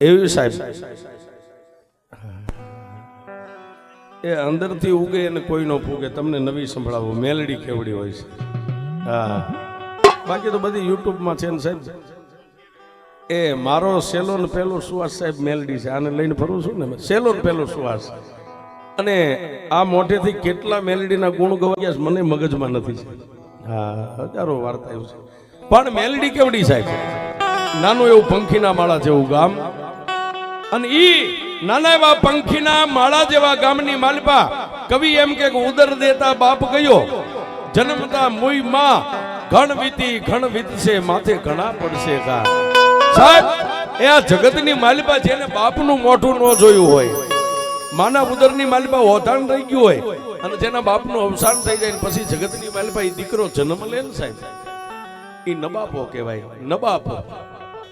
એવી સાહેબ એ અંદરથી ઉગે અને કોઈ નો ફૂગે. તમને નવી સંભળાવો મેલડી કેવડી હોય છે. હા, બાકી તો બધી યુટ્યુબમાં છે ને સાહેબ. એ મારો સેલોન પેલો સુવાસ સાહેબ મેલડી છે. આને લઈને ફરું છું ને, સેલોન પેલો સુવાસ. અને આ મોઢેથી કેટલા મેલડીના ગુણ ગવાયા મને મગજમાં નથી. હા, હજારો વાર્તા એવું છે. પણ મેલડી કેવડી સાહેબ, નાનું એવું પંખીના માળા જેવું ગામ, અને ઈ નાના એવા પંખીના માળા જેવા ગામની માલપા કવિ એમ કે ઉદર દેતા બાપ ગયો, જન્મતા મુઈ માં ઘણ વીતશે માથે ઘણા પડશે કા. સાહેબ, એ આ જગતની માલપા જેને બાપનું મોઢું ન જોયું હોય, માના ઉદરની માલપા ઓધાણ રહી ગયું હોય, અને જેના બાપનું અવસાન થઈ જાય પછી જગતની માલપા એ દીકરો જન્મ લે ને સાહેબ, એ નબાપો કહેવાય. નબાપો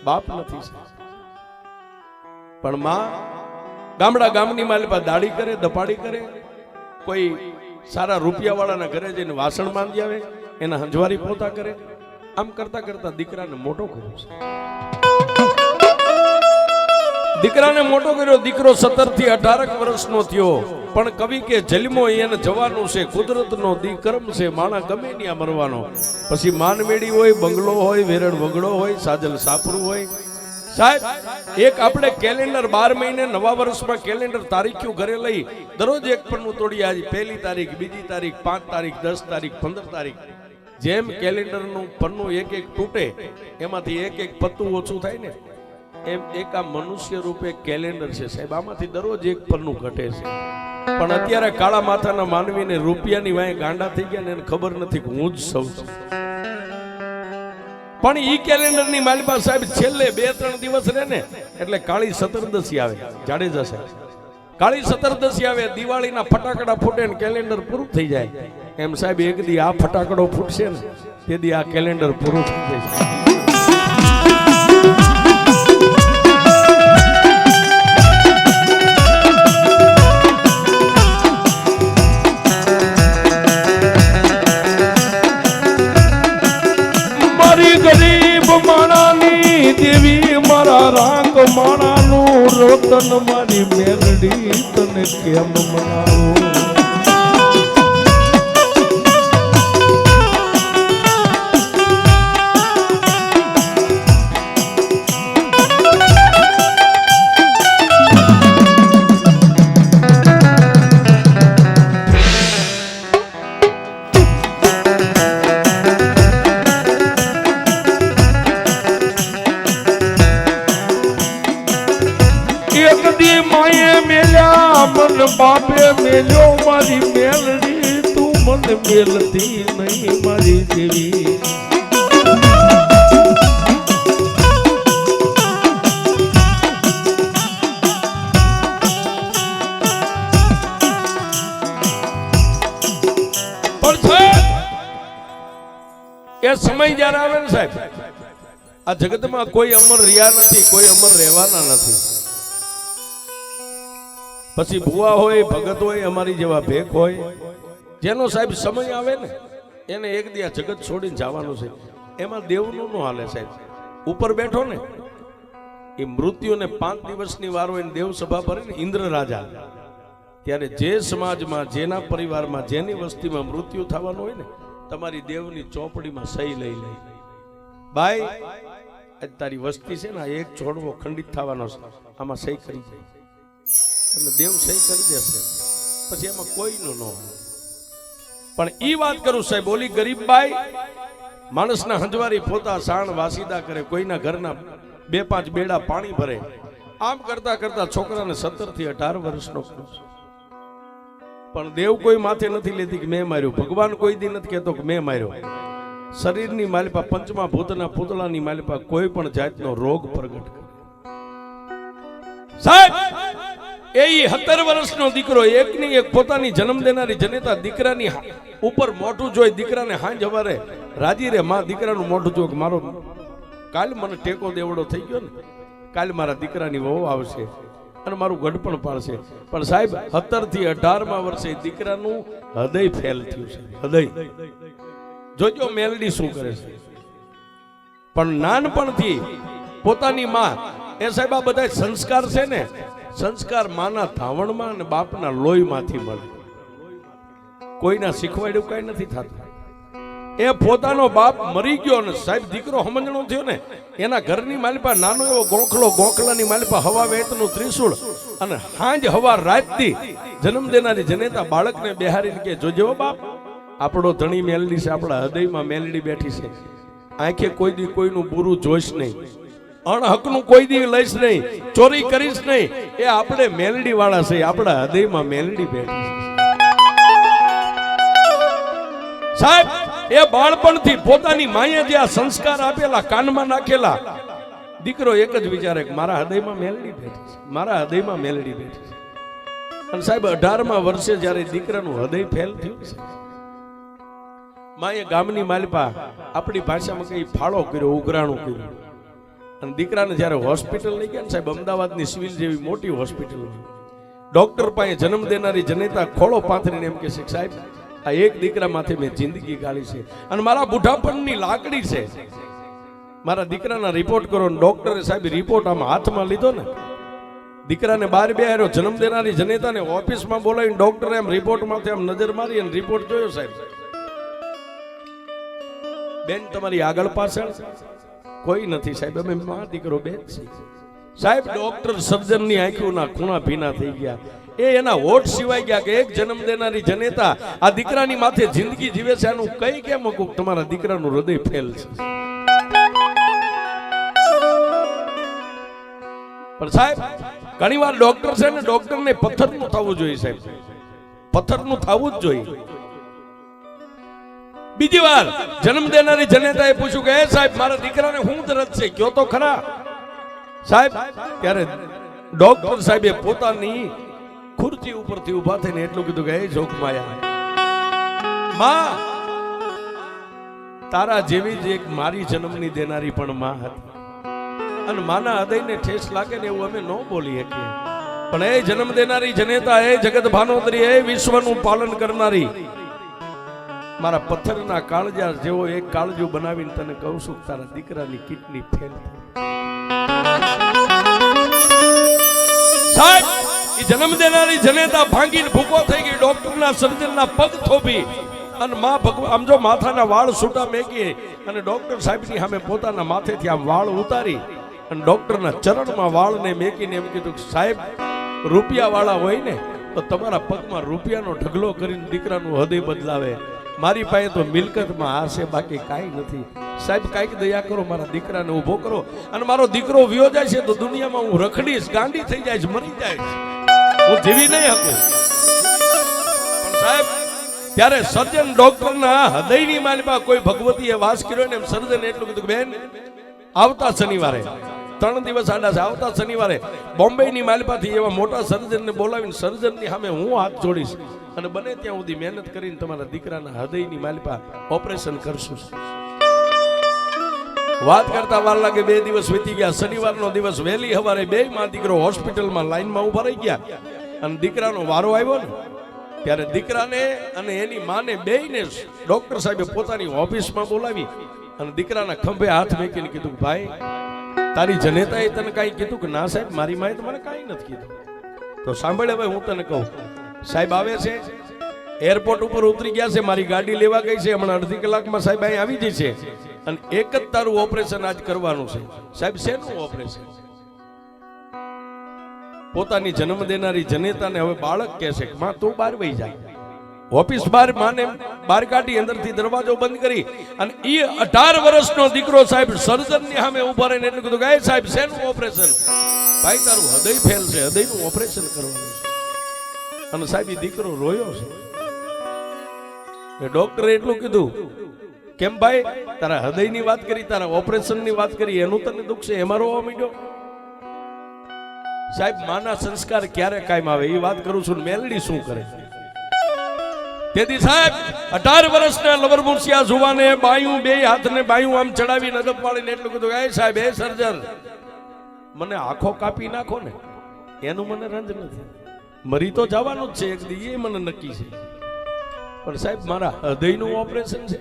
બાપ નથી. પણ માં ગામડા ગામની માલપા દાડી કરે, દપાડી કરે, કોઈ સારા રૂપિયા વાળાના ઘરે જઈને વાસણ માંડી આવે, એના હંજવારી પોતા કરે. આમ કરતા કરતા દીકરાને મોટો કર્યો છે. દીકરાને મોટો કર્યો. દીકરો 17 થી 18 વર્ષનો થયો. પણ કવિ કે જન્મો એને જવાનું છે, કુદરતનો દીકરમ છે, માણા ગમે ત્યાં મરવાનો. પછી માનમેડી હોય, બંગલો હોય, વેરણ વગડો હોય, સાજલ સાપરું હોય. સાહેબ, એક આપણે કેલેન્ડર 12 મહિને નવા વર્ષમાં કેલેન્ડર તારીખ્યું ઘરે લઈ દરરોજ એક પન્નું તોડી. આજે 1લી તારીખ, 2જી તારીખ, 5 તારીખ, 10 તારીખ, 15 તારીખ, જેમ કેલેન્ડરનું પન્નું એક એક તૂટે, એમાંથી એક એક પત્તું ઓછું થાય ને, એમ એક આ મનુષ્ય રૂપે કેલેન્ડર છે સાહેબ. આમાંથી દરરોજ એક પન્નું ઘટે છે. પણ અત્યારે કાળા માથાના માનવીને રૂપિયાની વાંહે ગાંડા થઈ ગયા ને એને ખબર નથી કે હું જ સૌ છું. પણ ઈ કેલેન્ડરની માલિપા સાહેબ છેલ્લે 2-3 દિવસ રહે ને એટલે કાળી સતરદશી આવે. જાડેજા સાહેબ, કાળી સતરદશી આવે, દિવાળીના ફટાકડા ફૂટે ને કેલેન્ડર પૂરું થઈ જાય. એમ સાહેબ, એક દી આ ફટાકડો ફૂટશે ને તે દી આ કેલેન્ડર પૂરું થઈ જાય. ગરીબ માણાની દેવી, મારા રાંગ માણાનું રોતન, મારી મેલડી તને કેમ મનાવું. મન બાપે મેલ્યો મારી મેલડી, તું મને મેલતી નહીં મારી દેવી. પણ સાહેબ, એ સમય જયારે આવે ને સાહેબ, આ જગતમાં કોઈ અમર રહ્યા નથી, કોઈ અમર રહેવાના નથી. પછી ભુવા હોય, ભગત હોય, અમારી જેવા ભેખ હોય, જેનો સાહેબ સમય આવે ને એને એક દી આ જગત છોડીને જવાનું છે. એમાં દેવનું નો હાલે સાહેબ. ઉપર બેઠો ને એ મૃત્યુને 5 દિવસની વાર હોય ને દેવ સભા ભરે ને ઇન્દ્ર રાજા, ત્યારે જે સમાજમાં, જેના પરિવારમાં, જેની વસ્તીમાં મૃત્યુ થવાનું હોય ને, તમારી દેવની ચોપડીમાં સહી લઈ લે. ભાઈ, તારી વસ્તી છે ને એક છોડવો ખંડિત થવાનો છે, આમાં સહી કરી જાય. અને દેવ સહી કરી દેશે. પછી એમાં કોઈનું ન હોય. પણ ઈ વાત કરું સાહેબ, ઓલી ગરીબ બાઈ માણસના હંજવારી પોતા સાણ વાસીદા કરે, કોઈના ઘરના 2-5 બેડા પાણી ભરે. આમ કરતા કરતા છોકરાને 17 થી 18 વર્ષનો કર્યો. પણ દેવ કોઈ માથે નથી લેતી કે મેં માર્યો. ભગવાન કોઈ દી નથી કહેતો કે મેં માર્યો. શરીરની માલિપા, પંચમા ભૂતના પૂતળાની માલિપા કોઈ પણ જાતનો રોગ પ્રગટ કરે. સાહેબ, એ 17 વર્ષનો દીકરો, એકની એક પોતાની જન્મ દેનારી જનેતા દીકરાની ઉપર મોઢું જોઈ, દીકરાને હાંજ હવારે રાજી રે માં દીકરાનું મોઢું જો કે મારો કાલ મને ટેકો દેવડો થઈ ગયો ને, કાલ મારા દીકરાની વહુ આવશે અને મારું ગઢપણ પાડશે. પણ સાહેબ, 17 થી 18 વર્ષે દીકરાનું હૃદય ફેલ થયું છે. હૃદય જોજો મેલડી શું કરે છે. પણ નાનપણથી પોતાની માં એ સાહેબ આ બધા સંસ્કાર છે ને, સંસ્કાર માના ધાવણમાં અને બાપના લોહીમાંથી મળે. કોઈના શીખવાડ્યું કઈ નથી થતું. એ પોતાનો બાપ મરી ગયો ને સાહેબ દીકરો સમજણો થયો ને, એના ઘરની માલિપા નાનો એવો ગોખલો, ગોખલાની માલિપા હવા વેતનું ત્રિશુળ, અને હાંજ હવા રાતથી જન્મ દેનારી જનેતા બાળકને બેહારીને કે જોજો બાપ, આપણો ધણી મેલડી છે, આપણા હૃદયમાં મેલડી બેઠી છે. આંખે કોઈ દી કોઈનું બુરું જોઈશ નહીં, અણહકનું કોઈ દી લઈશ નહીં, ચોરી કરીશ નહીં. એ આપણે મેલડી વાળા છે, આપણા હૃદયમાં મેલડી બેઠી છે. સાહેબ એ બાળપણથી પોતાની માએ જે આ સંસ્કાર આપેલા, કાનમાં નાખેલા, દીકરો એક જ વિચારે કે મારા હૃદયમાં મેલડી બેઠી છે, મારા હૃદયમાં મેલડી બેઠી છે. અને સાહેબ 18મા વર્ષે જ્યારે દીકરાનું હૃદય ફેલ થયું છે, માએ ગામની માલિપા આપણી ભાષામાં કઈ ફાળો કર્યો, ઉઘરાણું કર્યું. અને દીકરાને જ્યારે હોસ્પિટલ લઈ ગયા ને સાહેબ, અમદાવાદની સિવિલ જેવી મોટી હોસ્પિટલ, ડોક્ટર પાસે જન્મ દેનારી જનેતા ખોળો પાથરીને એમ કે છે, સાહેબ આ એક દીકરા માથે મેં જિંદગી ગાળી છે અને મારા બુઢાપણની લાકડી છે, મારા દીકરાના રિપોર્ટ કરો. ડોક્ટરે સાહેબ રિપોર્ટ આમ હાથમાં લીધો ને, દીકરાને બહાર બેહાર્યો, જન્મ દેનારી જનેતાને ઓફિસમાં બોલાવીને ડોક્ટરે આમ રિપોર્ટમાંથી આમ નજર મારી અને રિપોર્ટ જોયો. સાહેબ બેન તમારી આગળ પાછળ કોઈ નથી સાહેબ, અમે મા દીકરો બેન છે. સાહેબ ડોક્ટર સર્જનની આંખોના ખૂણા ભીના થઈ ગયા. એના હોઠ સિવાય ગયા કે એક જન્મ દેનારી જનેતા આ દીકરાની માથે જિંદગી જીવે છે, આનું કઈ કેમ મૂકું, તમારા દીકરાનું હૃદય ફેલ છે. પણ સાહેબ ઘણીવાર ડોક્ટર છે ને, ડોક્ટરને પથ્થરનું થવું જોઈએ સાહેબ, પથ્થરનું થવું જ જોઈએ. બીજી વાર જન્મ દેનારી જનેતાએ પૂછ્યું કે સાહેબ મારા દીકરાને શું દરદ છે, કયો તો ખરા સાહેબ. ત્યારે ડોક્ટર સાહેબે પોતાની ખુરચી ઉપરથી ઉભા થઈને એટલું કીધું કે એ જોગમાયા, માં તારા જેવી જ એક મારી જન્મની દેનારી પણ માં હતી, અને માના હૃદયને ઠેસ લાગે ને એવું અમે ન બોલી શકીએ. પણ એ જન્મ દેનારી જનેતા, એ જગત ભાનોદરી, એ વિશ્વનું પાલન કરનારી, મારા પથ્થરના કાળજા જેવો એક કાળજું બનાવીને તને કહું છું તારા દીકરાની કિડની ફેલ સાહેબ. એ જન્મ દેનારી જનેતા ભાંગીને ભૂકો થઈ ગઈ, ડોક્ટરના સર્જનના પગ થોભી અને માં ભગવાન આમ જો માથાના વાળ છૂટા મેકી અને ડોક્ટર સાહેબની સામે પોતાના માથેથી આમ વાળ ઉતારી અને ડોક્ટરના ચરણમાં વાળને મેકીને એમ કીધું કે સાહેબ રૂપિયા વાળા હોય ને તો તમારા પગમાં રૂપિયાનો ઢગલો કરીને દીકરાનું હૃદય બદલાવે, મારી પાસે તો મિલકતમાં આ છે, બાકી કાંઈ નથી. સાહેબ કાંઈક દયા કરો, મારા દીકરાને ઊભો કરો, અને મારો દીકરો વિયો જાય છે તો દુનિયામાં હું રખડીશ, ગાંડી થઈ જાય, મરી જાય, હું જીવી નહીં શકું. પણ સાહેબ ત્યારે સર્જન ડોક્ટરના હૃદયની માલિપા કોઈ ભગવતીએ વાસ કર્યો ને, એમ સર્જન એટલું કીધું બેન આવતા શનિવારે 3 દિવસ આડા છે, આવતા શનિવારે બોમ્બેની માલિપાથી એવા મોટા સર્જનને બોલાવીને સર્જનની સામે હું હાથ જોડીશ અને બને ત્યાં સુધી મહેનત કરીને તમારા દીકરાના હૃદયની માલિપા ઓપરેશન કરશું. વાત કરતા વાર લાગે 2 દિવસ વીતી ગયા. શનિવારનો દિવસ વહેલી સવારે બે માં દીકરો હોસ્પિટલમાં લાઈનમાં ઉભા રહી ગયા અને દીકરાનો વારો આવ્યો ને ત્યારે દીકરાને અને એની માને બેયને ડોક્ટર સાહેબે પોતાની ઓફિસમાં બોલાવી અને દીકરાના ખંભે હાથ મૂકીને કીધું ભાઈ તારી જનેતાએ તને કાંઈ કીધું કે ના સાહેબ મારી માએ તો મને કાંઈ નથી કીધું. તો સાંભળે ભાઈ હું તને કહું, સાહેબ આવે છે, એરપોર્ટ ઉપર ઉતરી ગયા છે, મારી ગાડી લેવા ગઈ છે, હમણાં અડધી કલાકમાં સાહેબ અહીં આવી જશે અને એક જ તારું ઓપરેશન આજ કરવાનું છે. સાહેબ શેનું ઓપરેશન? પોતાની જન્મ દેનારી જનેતાને હવે બાળક કહે છે માં તું બહાર વહી જાય. ઓફિસ બહાર માને બહાર કાઢી અંદરથી દરવાજો બંધ કરી અને એ 18 વર્ષનો દીકરો સાહેબ સર્જનની સામે ઉભા રહીને એટલું કીધું કે સાહેબ શેનું ઓપરેશન? ભાઈ તારું હૃદય ફેલ છે, હૃદયનું ઓપરેશન કરવાનું છે. અને સાહેબ એ દીકરો રોયો છે. ડોક્ટરે એટલું કીધું કેમ ભાઈ તારા હૃદયની વાત કરી, તારા ઓપરેશનની વાત કરી, એનું તને દુઃખ છે, એમાં રોવા માંડ્યો? સાહેબ માના સંસ્કાર ક્યારે કાયમ આવે એ વાત કરું છું. મેલડી શું કરે? તેથી સાહેબ 18 વર્ષના લવરમુસિયા જુવાને બાયું બે હાથને બાયું આમ ચડાવી નજર પાડીને એટલું કીધું એ સાહેબ એ સર્જન મને આંખો કાપી નાખો ને એનું મને રંજ નથી, મરી તો જવાનું જ છે એક દી, એ મને નક્કી છે, પણ સાહેબ મારા હૃદયનું ઓપરેશન છે.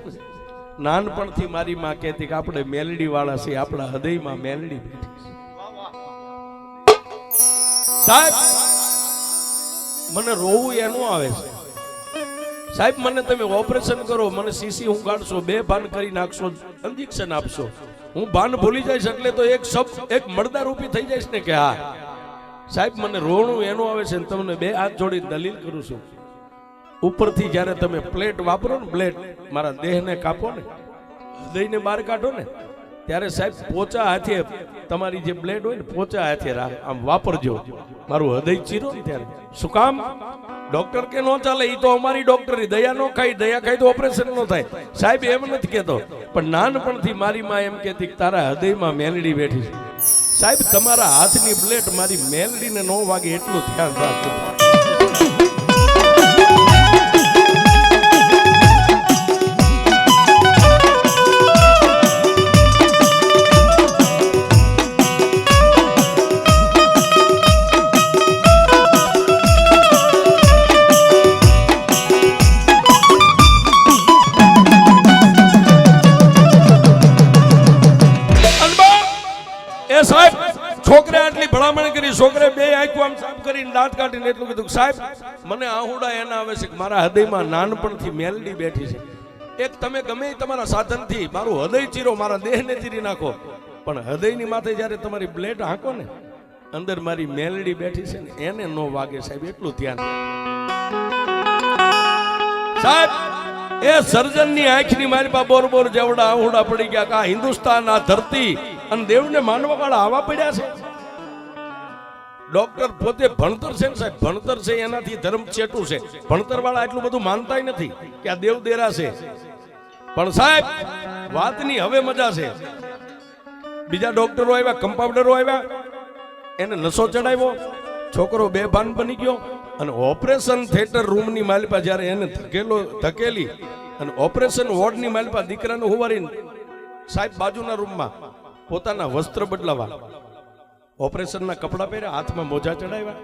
નાનપણથી મારી માં કહેતી કે આપણે મેલડી વાળા છીએ, આપણા હૃદયમાં મેલડી બેઠી છે. સાહેબ મને રોવું એનું આવે છે. સાહેબ મને તમે ઓપરેશન કરો, મને સીસી હું કાઢશો, બે ભાન કરી નાખશો, ઇન્જેક્શન આપશો, હું ભાન ભૂલી જઈશ એટલે તો એક શબ્દ એક મરદાર રૂપી થઈ જઈશ ને કે હા. સાહેબ મને રોણું એનું આવે છે ને તમને બે હાથ જોડી દલીલ કરું છું. ઉપરથી જ્યારે તમે પ્લેટ વાપરો ને, બ્લેડ મારા દેહને કાપો ને, હૃદયને બહાર કાઢો ને, ત્યારે સાહેબ પોચા હાથે તમારી જે બ્લેડ હોય ને પોચા હાથે આમ વાપરજો. મારું હૃદય ચીરો ને ત્યારે શું કામ? ડોક્ટર કે નો ચાલે, એ તો અમારી ડોક્ટરી. દયા નો ખાઈ, દયા ખાઈ તો ઓપરેશન નો થાય. સાહેબ એમ નથી કહેતો, પણ નાનપણથી મારી માં એમ કહેતી કે તારા હૃદયમાં મેલડી બેઠી છે. સાહેબ તમારા હાથની બ્લેડ મારી મેલડીને નો વાગે એટલું ધ્યાન રાખજો. સાહેબ છોકરે આટલી ભલામણ કરી, છોકરે બે આંખો આમ સાફ કરીને દાંત કાઢીને એટલું કીધું સાહેબ મને આહુડા એના આવે છે કે મારા હૃદયમાં નાનપણથી મેલડી બેઠી છે. એક તમે ગમે તમારા સાધનથી મારું હૃદય ચીરો, મારા દેહને ચીરી નાખો, પણ હૃદયની માથે જ્યારે તમારી બ્લેડ હાંકો ને, અંદર મારી મેલડી બેઠી છે ને એને નો વાગે. સાહેબ એટલું ધ્યાન. સાહેબ એ સર્જનની આંખની મારી પા બોર જેવડા આહુડા પડી ગયા કે આ હિન્દુસ્તાન, આ ધરતી અને દેવને માનવા વાળા આવા પડ્યા છે. ડોક્ટર પોતે ભણતર છે ને સાહેબ, ભણતર છે એનાથી ધર્મ ચેટું છે. ભણતર વાળા એટલું બધું માનતાય નથી કે આ દેવ દેરા છે. પણ સાહેબ વાતની હવે મજા છે. બીજા ડોક્ટરો આવ્યા, કમ્પાઉન્ડરો આવ્યા, એને નશો ચડાવ્યો, છોકરો બેભાન બની ગયો અને ઓપરેશન થિયેટર રૂમની માલિપા જ્યારે એને ધકેલી અને ઓપરેશન વોર્ડની માલિપા દીકરાને હુવારીને સાહેબ બાજુના રૂમમાં પોતાના વસ્ત્ર બદલાવા, ઓપરેશનના કપડા પહેર્યા, હાથમાં મોજા ચડાવ્યા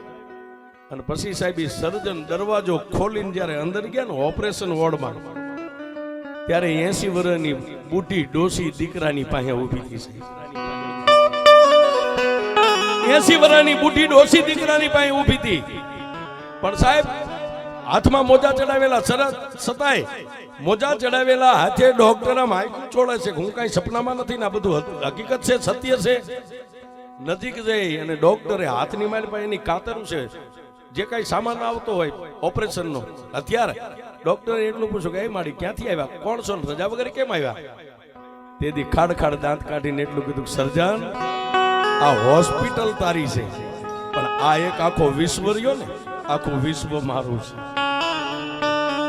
અને પછી સાહેબ સર્જન દરવાજો ખોલીને જ્યારે અંદર ગયા ને ઓપરેશન વોર્ડમાં, ત્યારે 80 વર્ષની બુઢી ડોસી દીકરાની પાસે ઊભી હતી. 80 વર્ષની બુઢી ડોસી દીકરાની પાસે ઊભી હતી. પણ સાહેબ હાથમાં મોજા ચડાવેલા, છતાંય મોજા ચડાવેલા હાથે ડોક્ટર માઇક ચોળે છે. હું કઈ સપનામાં નથી ને, આ બધું હકીકત છે, સત્ય છે. નજીક જઈ અને ડોક્ટરે હાથની મારી પાસે એની કાતર છે, જે કઈ સામાન આવતો હોય ઓપરેશનનો હથિયાર, ડોક્ટરે એટલું પૂછ્યું કે એ માડી ક્યાંથી આવ્યા, કોણ છો, રજા વગેરે કેમ આવ્યા? તેથી ખાડ દાંત કાઢીને એટલું કીધું સર્જન આ હોસ્પિટલ તારી છે, પણ આ એક આખો વિશ્વ રહ્યો ને, આખું વિશ્વ મારું છે.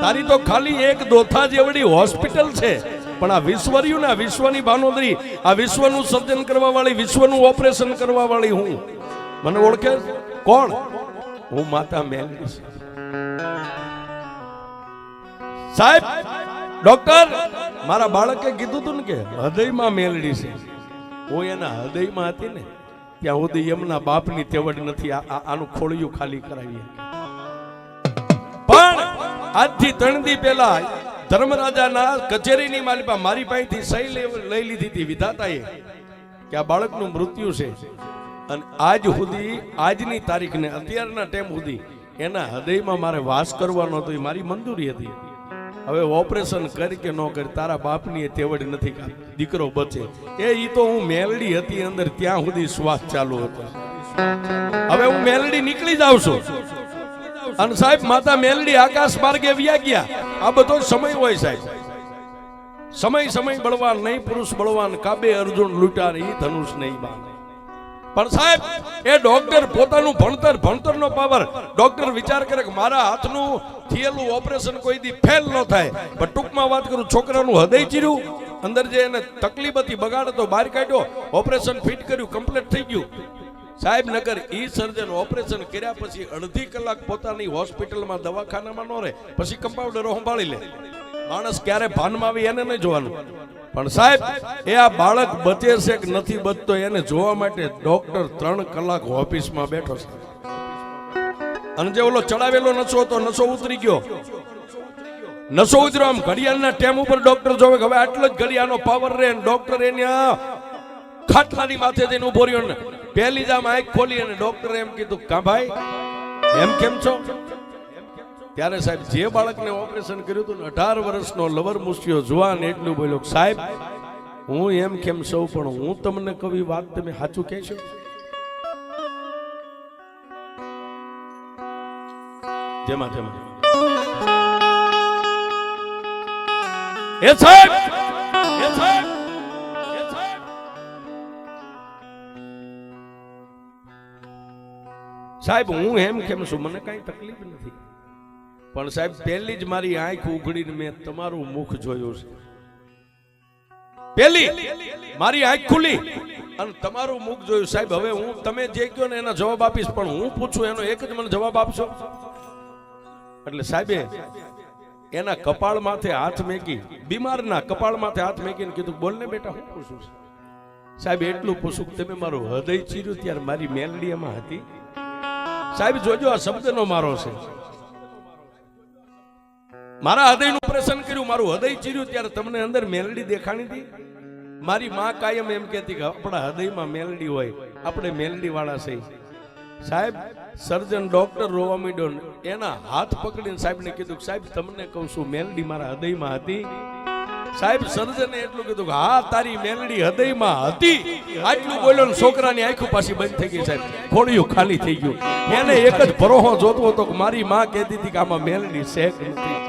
તારી તો ખાલી એક દોથા જેવડી હોસ્પિટલ છે, પણ આ વિશ્વ રહ્યું ને, આ વિશ્વની ભાનોદરી, આ વિશ્વનું સર્જન કરવા વાળી, વિશ્વનું ઓપરેશન કરવા વાળી હું. મને ઓળખે કોણ? હું માતા મેલડી છું. સાહેબ ડોક્ટર મારા બાળકે કીધું હતું ને કે હૃદયમાં મેલડી છે. હું એના હૃદયમાં હતી ને ત્યાં સુધી એમના બાપની તેવડ નથી આનું ખોળિયું ખાલી કરાવીએ. પણ આજથી 3 દી પહેલા ધર્મરાજાના કચેરીની માલિપા મારી પાસેથી સહી લઈ લીધી હતી વિધાતાએ કે આ બાળકનું મૃત્યુ છે. અને આજ સુધી, આજની તારીખને, અત્યારના ટાઈમ સુધી એના હૃદયમાં મારે વાસ કરવાનો હતો, એ મારી મંજૂરી હતી. હવે ઓપરેશન કરી કે ન કરી તારા બાપની એ તેવડ નથી કે દીકરો બચે. ઈ તો હું મેલડી હતી અંદર, ત્યાં સુધી શ્વાસ ચાલુ હતો. હવે હું મેલડી નીકળી જાઉં છું અને સાહેબ માતા મેલડી આકાશ માર્ગે વ્યા ગયા. આ બધો સમય હોય સાહેબ, સમય બળવાન નહીં, પુરુષ બળવાન, કાબે અર્જુન લૂંટાર, ઈ ધનુષ નહીં બાન. પણ સાહેબ એ ડોક્ટર પોતાનું ભણતરનો પાવર, ડોક્ટર વિચાર કરે કે મારા હાથનું થયેલું ઓપરેશન કોઈ દી ફેલ ન થાય. પણ ટૂંકમાં વાત કરું, છોકરાનું હૃદય ચીર્યું, અંદર જે એને તકલીફ હતી બગાડ હતો બહાર કાઢ્યો, ઓપરેશન ફિટ કર્યું, કમ્પ્લીટ થઈ ગયું. સાહેબ નગર ઈ સર્જન ઓપરેશન કર્યા પછી અડધી કલાક પોતાની હોસ્પિટલમાં દવાખાનામાં ન રહે, પછી કમ્પાઉન્ડરો સંભાળી લે. માણસ ક્યારે ભાનમાં આવી એને નહીં જોવાનું. પણ સાહેબ એ આ બાળક બચે છે કે નથી બચતો એને જોવા માટે ડોક્ટર 3 કલાક ઓફિસમાં બેઠો છે. અને જે ઓલો ચડાવેલો નશો હતો, નશો ઉતરી ગયો, નશો ઉતર્યો. આમ ઘડિયાળના ટેમ ઉપર ડોક્ટર જોવે કે હવે આટલો જ ઘડિયાળનો પાવર રહે. ડોક્ટર એની ખાટલાની માથે જઈને ઉભો રહ્યો ને પહેલી જ આમ આંખ ખોલી અને ડોક્ટરે એમ કીધું કા ભાઈ એમ કેમ છો? ત્યારે સાહેબ જે બાળકને ઓપરેશન કર્યું હતું ને 18 વર્ષનો લવર મુસ્યો જુવાન એટલું બોલ્યો સાહેબ હું એમ કેમ સૌ પણ હું તમને કવી વાત તમે સાચું કહેશો? જેમાં એ સાહેબ સાહેબ હું એમ કેમ છું મને કઈ તકલીફ નથી પણ સાહેબ પહેલી જ મારી આંખ ઉઘડીને મેં તમારું મુખ જોયું છે પહેલી મારી આંખ ખુલી અને તમારું મુખ જોયું સાહેબ હવે હું તમે જે કહો ને એના જવાબ આપીશ પણ હું પૂછું એનો એક જ મને જવાબ આપશો એટલે સાહેબે એના કપાળ માથે હાથ મેકી બીમારના કપાળ માથે હાથ મેકીને કીધું બોલ ને બેટા હું પૂછું સાહેબ એટલું પૂછું તમે મારું હૃદય ચીર્યું ત્યારે મારી મેલડી એમાં હતી સાહેબ જોજો આ શબ્દનો મારો છે મારા હૃદયનું ઓપરેશન કર્યું મારું હૃદય ચીર્યું ત્યારે તમને અંદર મેલડી દેખાણી હતી મારી માં કાયમ એમ કહેતી કે આપણા હૃદયમાં મેલડી હોય આપણે મેલડી વાળા છે સાહેબ સર્જન ડોક્ટર રોવા માંડ્યો એના હાથ પકડીને સાહેબને કીધું સાહેબ તમને કહું છું મેલડી મારા હૃદયમાં હતી સાહેબ સર્જને એટલું કીધું કે હા તારી મેલડી હૃદયમાં હતી આટલું બોલ્યો ને છોકરાની આંખો પાછી બંધ થઈ ગઈ સાહેબ ખોડિયું ખાલી થઈ ગયું એને એક જ ભરોહો જોતો હતો કે મારી માં કહેતી હતી કે આમાં મેલડી છે કે નથી